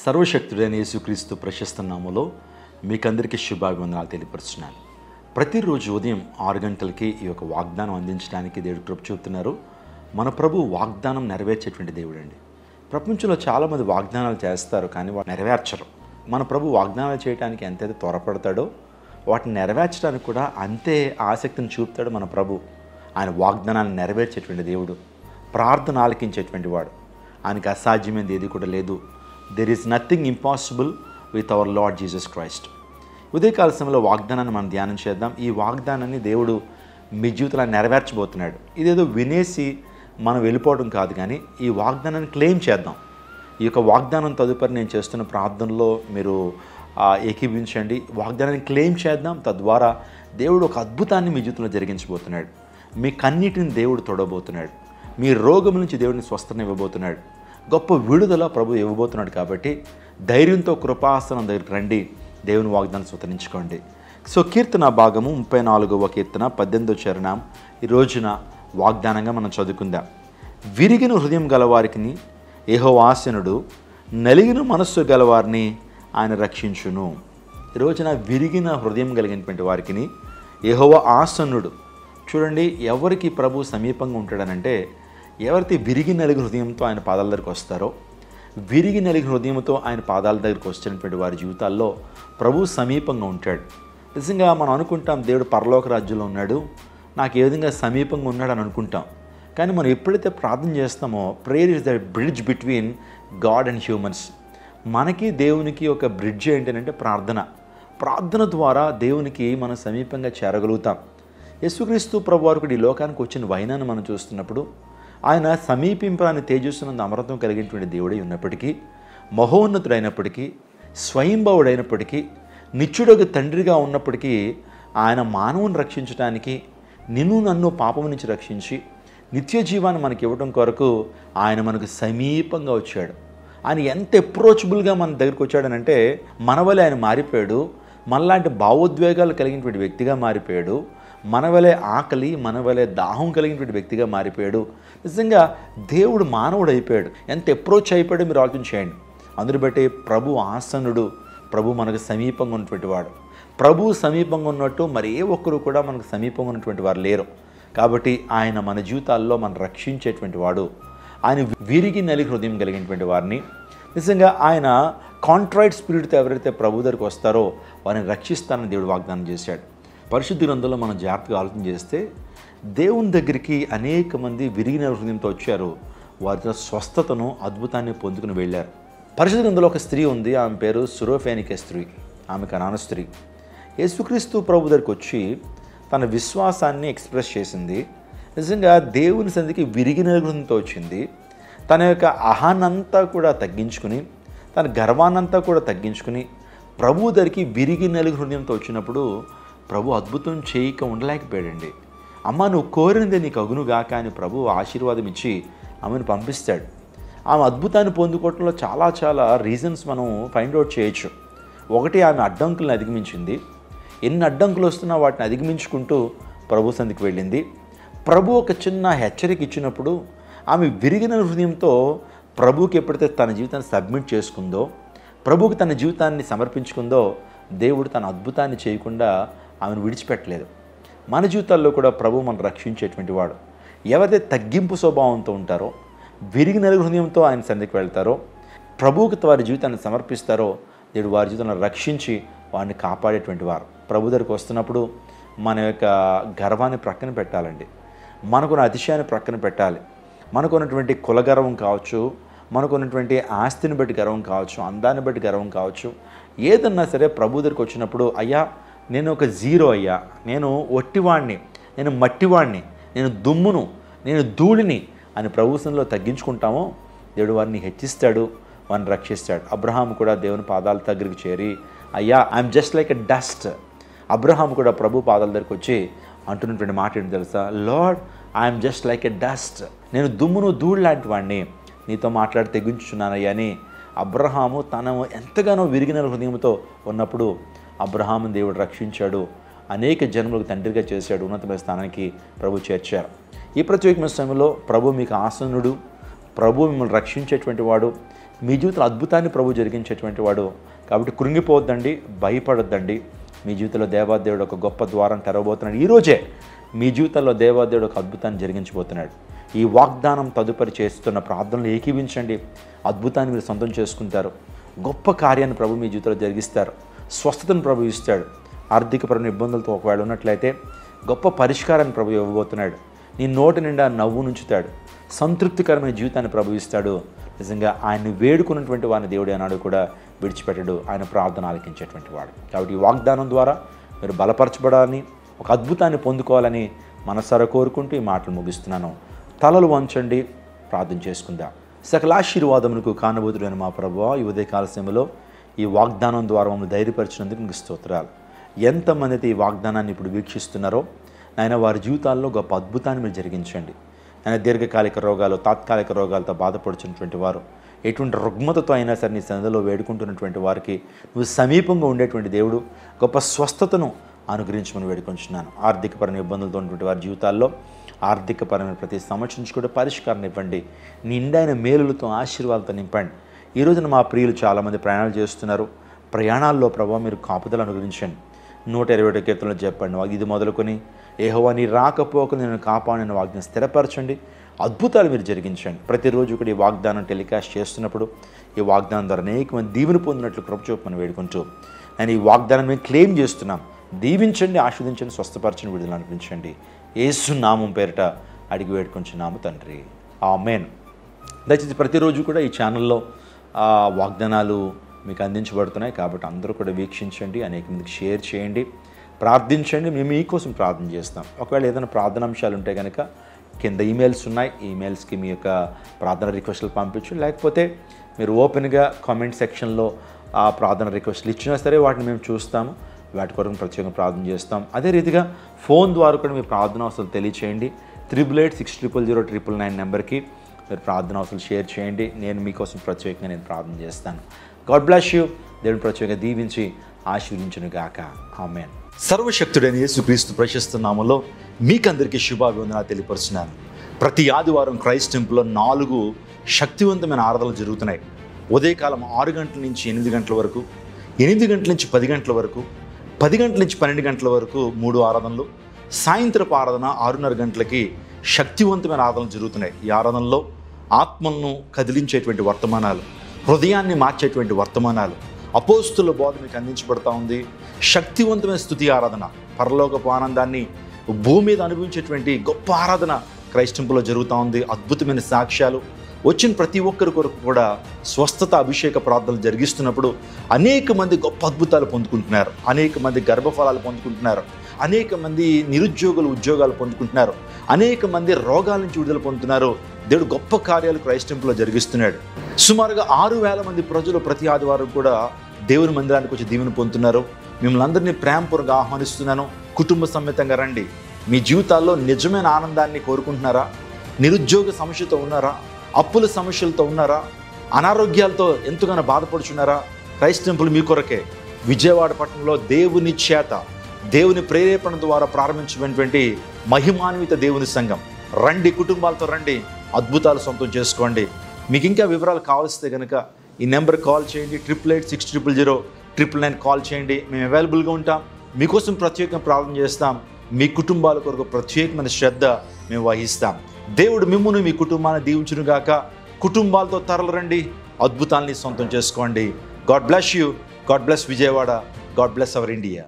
సర్వశక్తుడైన యేసుక్రీస్తు ప్రశస్త నామములో మీకందరికీ శుభాభివందనాలు తెలియపరుస్తున్నాను. ప్రతిరోజు ఉదయం 6 గంటలకి ఈ యొక్క వాగ్దానం అందించడానికి దేవుడు కృప చూపుతున్నారు. మన ప్రభు వాగ్దానం నెరవేర్చేటువంటి దేవుడు అండి. ప్రపంచంలో చాలామంది వాగ్దానాలు చేస్తారు, కానీ వాటిని నెరవేర్చరు. మన ప్రభు వాగ్దానాలు చేయడానికి ఎంతైతే త్వరపడతాడో వాటిని నెరవేర్చడానికి కూడా అంతే ఆసక్తిని చూపుతాడు మన ప్రభు. ఆయన వాగ్దానాన్ని నెరవేర్చేటువంటి దేవుడు, ప్రార్థన ఆలకించేటువంటి వాడు. ఆయనకి అసాధ్యమైనది ఏది కూడా లేదు. There is nothing impossible with our Lord Jesus Christ. ఉదయకాల సమయంలో వాగ్దానాన్ని మనం ధ్యానం చేద్దాం. ఈ వాగ్దానాన్ని దేవుడు మీ జీవితంలో నెరవేర్చబోతున్నాడు. ఇదేదో వినేసి మనం వెళ్ళిపోవడం కాదు, కానీ ఈ వాగ్దానాన్ని క్లెయిమ్ చేద్దాం. ఈ యొక్క వాగ్దానం తదుపరి నేను చేస్తున్న ప్రార్థనలో మీరు ఏకీభించండి. వాగ్దానాన్ని క్లెయిమ్ చేద్దాం. తద్వారా దేవుడు ఒక అద్భుతాన్ని మీ జీవితంలో జరిగించబోతున్నాడు. మీ కన్నీటిని దేవుడు తొడబోతున్నాడు. మీ రోగం నుంచి దేవుడిని స్వస్థతను ఇవ్వబోతున్నాడు. గొప్ప విడుదల ప్రభు ఇవ్వబోతున్నాడు. కాబట్టి ధైర్యంతో కృపాసనం దగ్గరికి రండి, దేవుని వాగ్దానం స్వీకరించుకోండి. సో కీర్తన భాగము 34వ కీర్తన 18వ చరణం ఈ రోజున వాగ్దానంగా మనం చదువుకుందాం. విరిగిన హృదయం గలవారికి యెహోవా ఆసనుడు, నలిగిన మనస్సు గలవారిని ఆయన రక్షించును. ఈ రోజున విరిగిన హృదయం కలిగినటువంటి వారికి యెహోవా ఆసనుడు. చూడండి, ఎవరికి ప్రభు సమీపంగా ఉంటాడనంటే ఎవరైతే విరిగి నలిగిన హృదయంతో ఆయన పాదాల దగ్గరికి వస్తారో, విరిగి నలిగిన హృదయంతో ఆయన పాదాల దగ్గరికి వచ్చినటువంటి వారి జీవితాల్లో ప్రభు సమీపంగా ఉంటాడు. నిజంగా మనం అనుకుంటాం దేవుడు పరలోక రాజ్యంలో ఉన్నాడు, నాకు ఏ విధంగా సమీపంగా ఉన్నాడు అని అనుకుంటాం. కానీ మనం ఎప్పుడైతే ప్రార్థన చేస్తామో, prayer is the bridge between God and humans. మనకి దేవునికి ఒక బ్రిడ్జ్ ఏంటంటే ప్రార్థన. ప్రార్థన ద్వారా దేవునికి మనం సమీపంగా చేరగలుగుతాం. యేసుక్రీస్తు ప్రభు వారు ఈ లోకానికి వచ్చిన వైనాన్ని మనం చూస్తున్నప్పుడు ఆయన సమీపింపని తేజస్సునందు అమరత్వం కలిగినటువంటి దేవుడై ఉన్నప్పటికీ, మహోన్నతుడైనప్పటికీ, స్వయంభవుడైనప్పటికీ, నిత్యుడొక తండ్రిగా ఉన్నప్పటికీ ఆయన మానవుని రక్షించడానికి, నిన్ను నన్ను పాపం నుంచి రక్షించి నిత్య జీవాన్ని మనకి ఇవ్వడం కొరకు ఆయన మనకు సమీపంగా వచ్చాడు. ఆయన ఎంత అప్రోచబుల్గా మన దగ్గరికి వచ్చాడనంటే మన వలె ఆయన మారిపోయాడు. మనలాంటి భావోద్వేగాలు కలిగినటువంటి వ్యక్తిగా మారిపోయాడు. మన వలె ఆకలి, మన వలె దాహం కలిగినటువంటి వ్యక్తిగా మారిపోయాడు. నిజంగా దేవుడు మానవుడు అయిపోయాడు. ఎంత అప్రోచ్ అయిపోయాడో మీరు ఆలోచించేయండి. అందుని బట్టి ప్రభు ఆసనుడు, ప్రభు మనకు సమీపంగా ఉన్నటువంటి వాడు. ప్రభు సమీపంగా ఉన్నట్టు మరి ఏ ఒక్కరు కూడా మనకు సమీపంగా ఉన్నటువంటి వారు లేరు. కాబట్టి ఆయన మన జీవితాల్లో మనం రక్షించేటువంటి వాడు. ఆయన విరిగి నలిగి హృదయం కలిగినటువంటి వారిని, నిజంగా ఆయన కాంట్రైట్ స్పిరిట్తో ఎవరైతే ప్రభు దగ్గరికి వస్తారో వారిని రక్షిస్తానని దేవుడు వాగ్దానం చేశాడు. పరిశుద్ధ గ్రంథంలో మనం జాగ్రత్తగా ఆలోచన చేస్తే దేవుని దగ్గరికి అనేక మంది విరిగిన హృదయంతో వచ్చారు. వారితో స్వస్థతను, అద్భుతాన్ని పొందుకుని వెళ్ళారు. పరిశుద్ధ గ్రంథంలో ఒక స్త్రీ ఉంది, ఆమె పేరు సురోఫేనికే స్త్రీ. ఆమె కనాను స్త్రీ. యేసుక్రీస్తు ప్రభు దగ్గరికి వచ్చి తన విశ్వాసాన్ని ఎక్స్ప్రెస్ చేసింది. నిజంగా దేవుని సన్నిధికి విరిగిన హృదయంతో వచ్చింది. తన యొక్క అహానంతా కూడా తగ్గించుకుని, తన గర్వాన్నంతా కూడా తగ్గించుకుని ప్రభు దగ్గరికి విరిగి నలిగిన హృదయంతో వచ్చినప్పుడు ప్రభు అద్భుతం చేయక ఉండలేకపోయాడండి. అమ్మ, నువ్వు కోరినదే నీకు అగునుగాక అని ప్రభు ఆశీర్వాదం ఇచ్చి ఆమెను పంపిస్తాడు. ఆమె అద్భుతాన్ని పొందుకోవడంలో చాలా రీజన్స్ మనం ఫైండ్ అవుట్ చేయొచ్చు. ఒకటి, ఆమె అడ్డంకులను అధిగమించింది. ఎన్ని అడ్డంకులు వస్తున్నా వాటిని అధిగమించుకుంటూ ప్రభు సన్నిధికి వెళ్ళింది. ప్రభు ఒక చిన్న హెచ్చరిక ఇచ్చినప్పుడు ఆమె విరిగిన హృదయంతో ప్రభుకి ఎప్పుడైతే తన జీవితాన్ని సబ్మిట్ చేసుకుందో, ప్రభుకి తన జీవితాన్ని సమర్పించుకుందో, దేవుడు తన అద్భుతాన్ని చేయకుండా ఆమెను విడిచిపెట్టలేదు. మన జీవితాల్లో కూడా ప్రభు మనం రక్షించేటువంటి వాడు. ఎవరైతే తగ్గింపు స్వభావంతో ఉంటారో, విరిగి నలుగు హృదయంతో ఆయన సన్నిధికి వెళ్తారో, ప్రభువుకి వారి జీవితాన్ని సమర్పిస్తారో, దేవుడు వారి జీవితాన్ని రక్షించి వారిని కాపాడేటువంటి వారు. ప్రభు దగ్గరికి వస్తున్నప్పుడు మన యొక్క గర్వాన్ని ప్రక్కన పెట్టాలండి. మనకున్న అతిశయాన్ని ప్రక్కన పెట్టాలి. మనకున్నటువంటి కులగర్వం కావచ్చు, మనకున్నటువంటి ఆస్తిని బట్టి గర్వం కావచ్చు, అందాన్ని బట్టి గర్వం కావచ్చు, ఏదన్నా సరే ప్రభు దగ్గరికి వచ్చినప్పుడు, అయ్యా నేను ఒక జీరో అయ్యా, నేను ఒట్టివాణ్ణి, నేను మట్టివాణ్ణి, నేను దుమ్మును, నేను ధూళిని అని ప్రభుత్వంలో తగ్గించుకుంటామో దేవుడు వారిని హెచ్చిస్తాడు, వారిని రక్షిస్తాడు. అబ్రహాం కూడా దేవుని పాదాల దగ్గరికి చేరి, అయ్యా I'm just like a dust. Abraham కూడా ప్రభు పాదాల దగ్గరికి వచ్చి అంటున్నటువంటి మాట ఏంటి తెలుసా? Lord, I'm just like a dust. నేను దుమ్మును ధూళి లాంటి వాడిని, నీతో మాట్లాడి తెగించున్నానయ్యా అని అబ్రహాము తను ఎంతగానో విరిగిన హృదయంతో ఉన్నప్పుడు అబ్రహాముని దేవుడు రక్షించాడు. అనేక జన్మలకు తండ్రిగా చేశాడు. ఉన్నతమైన స్థానానికి ప్రభు చేర్చారు. ఈ ప్రత్యేకమైన సమయంలో ప్రభు మీకు ఆసనుడు, ప్రభు మిమ్మల్ని రక్షించేటువంటి వాడు. మీ జీవితంలో అద్భుతాన్ని ప్రభు జరిగించేటువంటి వాడు. కాబట్టి కృంగిపోవద్దండి, భయపడొద్దండి. మీ జీవితంలో దేవాదేవుడు ఒక గొప్ప ద్వారం తెరవబోతున్నాడు. ఈరోజే మీ జీవితంలో దేవాదేవుడు ఒక అద్భుతాన్ని జరిగించబోతున్నాడు. ఈ వాగ్దానం తదుపరి చేస్తున్న ప్రార్థనలు ఏకీవించండి. అద్భుతాన్ని మీరు సొంతం చేసుకుంటారు. గొప్ప కార్యాన్ని ప్రభు మీ జీవితంలో జరిగిస్తారు. స్వస్థతను ప్రభు ఇస్తాడు. ఆర్థికపరమైన ఇబ్బందులతో ఒకవేళ ఉన్నట్లయితే గొప్ప పరిష్కారాన్ని ప్రభు ఇవ్వబోతున్నాడు. నీ నోటి నిండా నవ్వు నుంచుతాడు. సంతృప్తికరమైన జీవితాన్ని ప్రభు ఇస్తాడు. నిజంగా ఆయన్ని వేడుకున్నటువంటి వారిని దేవుడు అన్నాడు కూడా విడిచిపెట్టడు. ఆయన ప్రార్థన ఆలకించేటువంటి వాడు. కాబట్టి ఈ వాగ్దానం ద్వారా మీరు బలపరచబడాలని, ఒక అద్భుతాన్ని పొందుకోవాలని మనసారా కోరుకుంటూ ఈ మాటలు ముగిస్తున్నాను. తలలు వంచండి, ప్రార్థన చేసుకుందాం. సకల ఆశీర్వాదములకు కానబోతుడైన మా ప్రభువా, ఈ ఉదయకాల సమయంలో ఈ వాగ్దానం ద్వారా మమ్మల్ని ధైర్యపరిచినందుకు మీకు స్తోత్రాలు. ఎంతమంది అయితే ఈ వాగ్దానాన్ని ఇప్పుడు వీక్షిస్తున్నారో ఆయన వారి జీవితాల్లో గొప్ప అద్భుతాన్ని మీరు జరిగించండి. ఆయన దీర్ఘకాలిక రోగాలు, తాత్కాలిక రోగాలతో బాధపడుతున్నటువంటి వారు, ఎటువంటి రుగ్మతతో అయినా సరే నీ సన్నిధిలో వేడుకుంటున్నటువంటి వారికి నువ్వు సమీపంగా ఉండేటువంటి దేవుడు గొప్ప స్వస్థతను అనుగ్రహించమని వేడుకొంచున్నాను. ఆర్థికపరమైన ఇబ్బందులతో ఉన్నటువంటి వారి జీవితాల్లో ఆర్థికపరమైన ప్రతి సమస్య నుంచి కూడా పరిష్కారం ఇవ్వండి. నిండైన మేలులతో ఆశీర్వాదాలతో నింపండి. ఈ రోజున మా ప్రియులు చాలామంది ప్రయాణాలు చేస్తున్నారు. ప్రయాణాల్లో ప్రభావ మీరు కాపుదలు అనుగ్రహించండి. 121 కీర్తనలో చెప్పండి, ఇది మొదలుకొని యెహోవా నీ రాకపోక నేను కాపాడిన వాగ్దానం స్థిరపరచండి. అద్భుతాలు మీరు జరిగించండి. ప్రతిరోజు కూడా ఈ వాగ్దానం టెలికాస్ట్ చేస్తున్నప్పుడు ఈ వాగ్దానం ద్వారా అనేక మంది దీవెన పొందినట్లు కృప చూపమని వేడుకుంటూ నేను ఈ వాగ్దానం మేము క్లెయిమ్ చేస్తున్నాం. దీవించండి, ఆస్వాదించండి, స్వస్థపరచండి, విడుదల అనిపించండి. యేసు నామం పేరిట అడిగి వేడుకొంచున్నాము తండ్రి, ఆమేన్. దయచేసి ప్రతిరోజు కూడా ఈ ఛానల్లో వాగ్దానాలు మీకు అందించబడుతున్నాయి. కాబట్టి అందరూ కూడా వీక్షించండి, అనేక మందికి షేర్ చేయండి, ప్రార్థించండి. మేము మీకోసం ప్రార్థన చేస్తాం. ఒకవేళ ఏదైనా ప్రార్థనాంశాలు ఉంటే కనుక కింద ఈమెయిల్స్ ఉన్నాయి. ఈమెయిల్స్కి మీ యొక్క ప్రార్థన రిక్వెస్ట్లు పంపించండి. లేకపోతే మీరు ఓపెన్గా కామెంట్ సెక్షన్లో ఆ ప్రార్థన రిక్వెస్ట్లు ఇచ్చినా సరే వాటిని మేము చూస్తాము. వాటి కొరకు ప్రత్యేకంగా ప్రార్థన చేస్తాం. అదే రీతిగా ఫోన్ ద్వారా కూడా మీ ప్రార్థన అవసరాలు తెలియచేయండి. 8886000999 నెంబర్కి మీరు ప్రార్థన అవసరాలు షేర్ చేయండి. నేను మీకోసం ప్రత్యేకంగా నేను ప్రార్థన చేస్తాను. God bless you. దేవుని ప్రత్యేకంగా దీవించి ఆశీర్వదించును గాక. ఆమేన్. సర్వశక్తుడైన యేసుక్రీస్తు ప్రశస్త నామములో మీకందరికీ శుభాభివందనాలు తెలియపరుస్తున్నాను. ప్రతి ఆదివారం క్రైస్ట్ టెంపుల్లో 4 శక్తివంతమైన ఆరాధనలు జరుగుతున్నాయి. ఉదయకాలం 6 గంటల నుంచి 8 గంటల వరకు, 8 గంటల నుంచి 10 గంటల వరకు, 10 గంటల నుంచి 12 గంటల వరకు 3 ఆరాధనలు, సాయంత్రపు ఆరాధన 6:30 గంటలకి శక్తివంతమైన ఆరాధనలు జరుగుతున్నాయి. ఈ ఆరాధనలో ఆత్మలను కదిలించేటువంటి వర్తమానాలు, హృదయాన్ని మార్చేటువంటి వర్తమానాలు, అపోస్తుల బోధ మీకు అందించబడతా ఉంది. శక్తివంతమైన స్తుతి ఆరాధన, పరలోకపు ఆనందాన్ని భూమి మీద అనుభవించేటువంటి గొప్ప ఆరాధన క్రైస్ట్ టెంపుల్లో జరుగుతూ ఉంది. అద్భుతమైన సాక్ష్యాలు, వచ్చిన ప్రతి ఒక్కరి కొరకు కూడా స్వస్థత అభిషేక ప్రార్థనలు జరిగిస్తున్నప్పుడు అనేక మంది గొప్ప అద్భుతాలు పొందుకుంటున్నారు. అనేక మంది గర్భఫలాలు పొందుకుంటున్నారు. అనేక మంది నిరుద్యోగులు ఉద్యోగాలు పొందుకుంటున్నారు. అనేక మంది రోగాల నుంచి విడుదల పొందుతున్నారు. దేవుడు గొప్ప కార్యాలు క్రైస్ట్ టెంపుల్లో జరిగిస్తున్నాడు. సుమారుగా 6,000 మంది ప్రజలు ప్రతి ఆదివారం కూడా దేవుని మందిరానికి వచ్చి దీవెన పొందుతున్నారు. మిమ్మల్ని అందరినీ ప్రేమపూర్వకంగా ఆహ్వానిస్తున్నాను. కుటుంబ సమేతంగా రండి. మీ జీవితాల్లో నిజమైన ఆనందాన్ని కోరుకుంటున్నారా? నిరుద్యోగ సమస్యతో ఉన్నారా? అప్పుల సమస్యలతో ఉన్నారా? అనారోగ్యాలతో ఎంతగానో బాధపడుచున్నారా? క్రైస్ట్ టెంపుల్ మీ కొరకే. విజయవాడ పట్టణంలో దేవుని చేత, దేవుని ప్రేరేపణ ద్వారా ప్రారంభించినటువంటి మహిమాన్విత దేవుని సంఘం. రండి, కుటుంబాలతో రండి, అద్భుతాలు సొంతం చేసుకోండి. మీకు ఇంకా వివరాలు కావాల్సితే కనుక ఈ నెంబర్ కాల్ చేయండి. 8886000999 కాల్ చేయండి. మేము అవైలబుల్గా ఉంటాం. మీకోసం ప్రత్యేకంగా ప్రార్థన చేస్తాం. మీ కుటుంబాల కొరకు ప్రత్యేకమైన శ్రద్ధ మేము వహిస్తాం. దేవుడు మిమ్మును మీ కుటుంబాన్ని దీవించునుగాక. కుటుంబాలతో తరలిరండి, అద్భుతాల్ని సొంతం చేసుకోండి. God bless you. God bless Vijayawada. God bless our India.